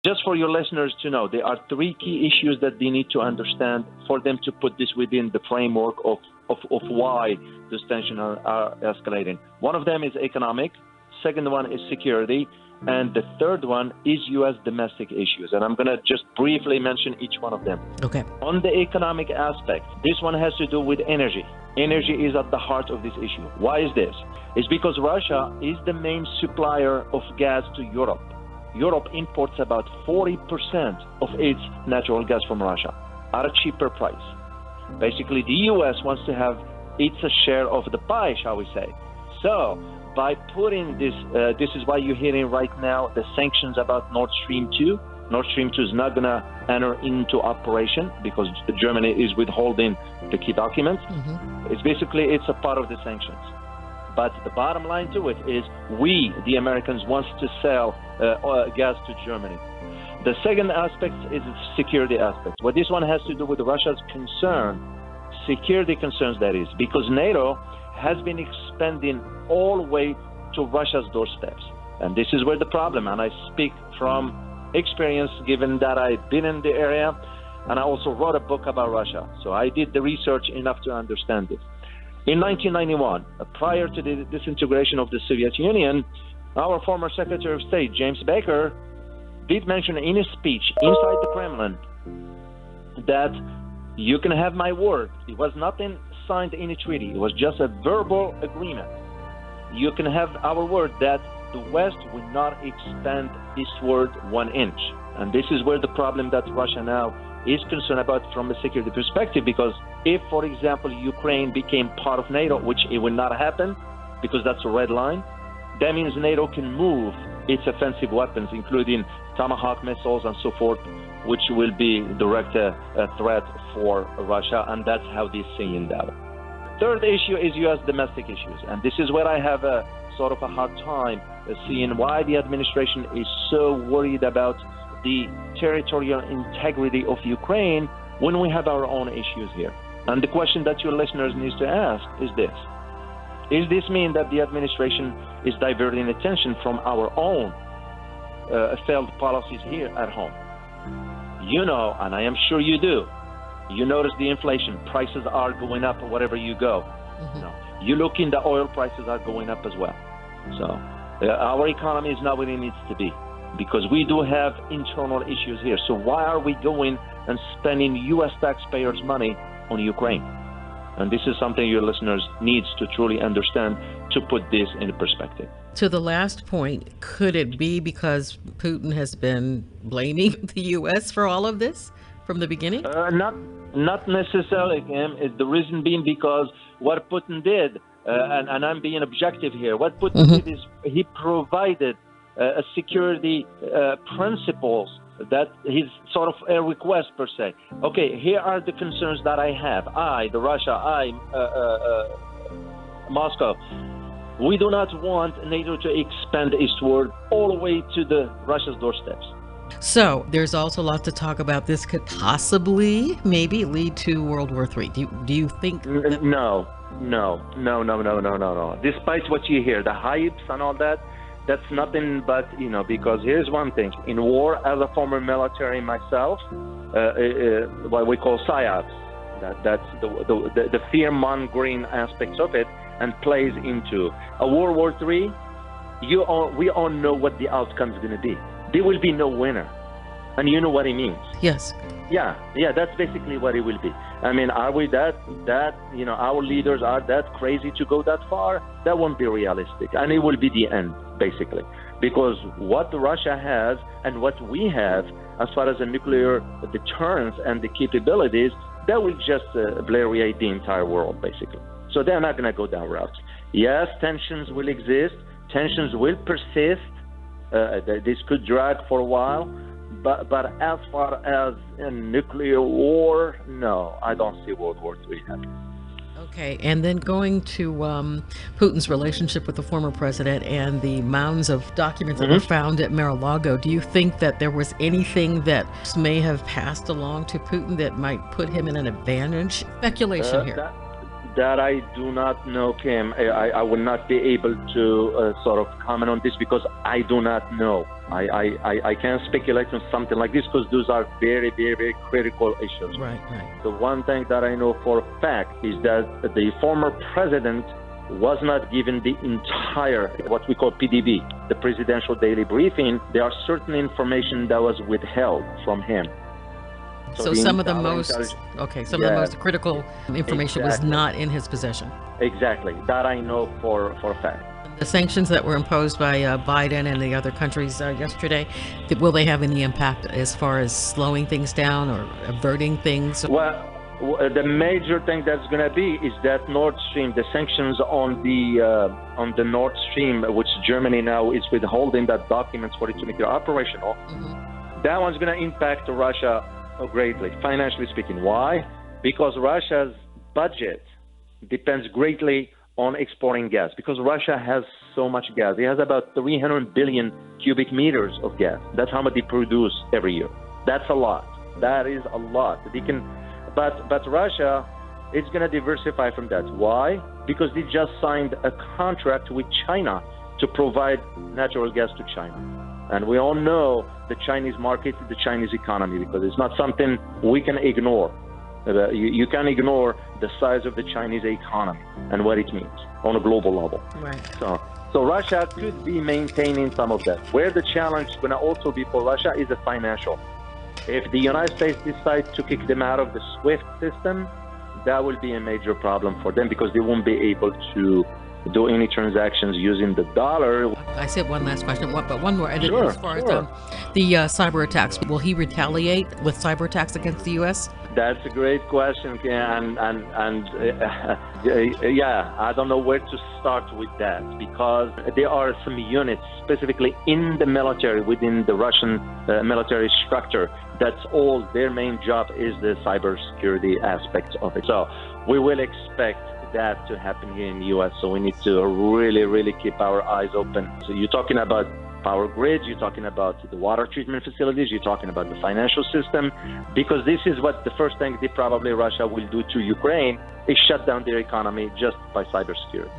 Just for your listeners to know, there are three key issues that they need to understand for them to put this within the framework of why these tensions are escalating. One of them is economic, second one is security, and the third one is U.S. domestic issues. And I'm going to just briefly mention each one of them. Okay. On the economic aspect, this one has to do with energy. Energy is at the heart of this issue. Why is this? It's because Russia is the main supplier of gas to Europe. Europe imports about 40% of its natural gas from Russia at a cheaper price. Basically, the U.S. wants to have its share of the pie, shall we say. So, by putting this, this is why you're hearing right now the sanctions about Nord Stream 2. Nord Stream 2 is not going to enter into operation because Germany is withholding the key documents. It's a part of the sanctions. But the bottom line to it is we, the Americans, want to sell gas to Germany. The second aspect is the security aspect. What this one has to do with Russia's security concerns, that is, because NATO has been expanding all the way to Russia's doorsteps. And this is where the problem, and I speak from experience given that I've been in the area, and I also wrote a book about Russia. So I did the research enough to understand this. In 1991, prior to the disintegration of the Soviet Union, our former Secretary of State, James Baker, did mention in his speech inside the Kremlin that you can have my word. It was nothing signed in a treaty. It was just a verbal agreement. You can have our word that the West will not expand eastward 1 inch. And this is where the problem that Russia now is concerned about from a security perspective, because if, for example, Ukraine became part of NATO, which it will not happen because that's a red line, that means NATO can move its offensive weapons, including Tomahawk missiles and so forth, which will be direct threat for Russia, and that's how they're seeing that. Third issue is U.S. domestic issues, and this is where I have a sort of a hard time seeing why the administration is so worried about the territorial integrity of Ukraine when we have our own issues here. And the question that your listeners need to ask is this. Is this mean that the administration is diverting attention from our own failed policies here at home? You know, and I am sure you do, you notice the inflation. Prices are going up wherever you go. You look in the oil prices are going up as well. So our economy is not where it needs to be, because we do have internal issues here. So why are we going and spending U.S. taxpayers' money on Ukraine? And this is something your listeners needs to truly understand to put this in perspective. To the last point, could it be because Putin has been blaming the U.S. for all of this from the beginning? Not necessarily, Kim. The reason being because what Putin did, and I'm being objective here, what Putin did is he provided a security principles that his sort of a request per se. Okay, here are the concerns that I have. Moscow. We do not want NATO to expand eastward all the way to the Russia's doorsteps. So there's also lots to talk about. This could possibly, maybe lead to World War III. Do you think? No. Despite what you hear, the hypes and all that, that's nothing but, because here's one thing. In war, as a former military myself, what we call psyops, that's the fear-mongering aspects of it, and plays into a World War III. We all know what the outcome is going to be. There will be no winner. And you know what it means. Yes. Yeah, that's basically what it will be. I mean, are we our leaders are that crazy to go that far? That won't be realistic. And it will be the end, basically. Because what Russia has and what we have, as far as the nuclear deterrence and the capabilities, that will just obliterate the entire world, basically. So they're not going to go that route. Yes, tensions will exist. Tensions will persist. This could drag for a while. But as far as a nuclear war, no, I don't see World War III happening. Okay, and then going to Putin's relationship with the former president and the mounds of documents that were found at Mar-a-Lago, do you think that there was anything that may have passed along to Putin that might put him in an advantage? Speculation here. That I do not know, Kim. I will not be able to sort of comment on this because I do not know. I can't speculate on something like this because those are very, very, very critical issues. Right, right. The one thing that I know for a fact is that the former president was not given the entire, what we call PDV, the presidential daily briefing. There are certain information that was withheld from him. So some of the most the most critical information was not in his possession. Exactly. That I know for a fact. The sanctions that were imposed by Biden and the other countries yesterday, will they have any impact as far as slowing things down or averting things? Well, the major thing that's going to be is that Nord Stream, the sanctions on the Nord Stream, which Germany now is withholding that documents for it to make it operational. Mm-hmm. That one's going to impact Russia greatly, financially speaking. Why? Because Russia's budget depends greatly on exporting gas, because Russia has so much gas. It has about 300 billion cubic meters of gas. That's how much they produce every year. That's a lot. That is a lot. But Russia is going to diversify from that. Why? Because they just signed a contract with China to provide natural gas to China. And we all know the Chinese market, the Chinese economy, because it's not something we can ignore. You can't ignore the size of the Chinese economy and what it means on a global level. Right. So Russia could be maintaining some of that. Where the challenge is going to also be for Russia is the financial. If the United States decides to kick them out of the SWIFT system, that will be a major problem for them because they won't be able to do any transactions using the dollar. I said one last question, but one more. Sure, as far as the cyber attacks, will he retaliate with cyber attacks against the U.S.? That's a great question, and yeah, I don't know where to start with that because there are some units specifically in the military, within the Russian military structure. That's all their main job is the cybersecurity aspect of it. So we will expect that to happen here in the U.S. So we need to really, really keep our eyes open. So you're talking about power grids, you're talking about the water treatment facilities, you're talking about the financial system, because this is what the first thing Russia will do to Ukraine is shut down their economy just by cybersecurity.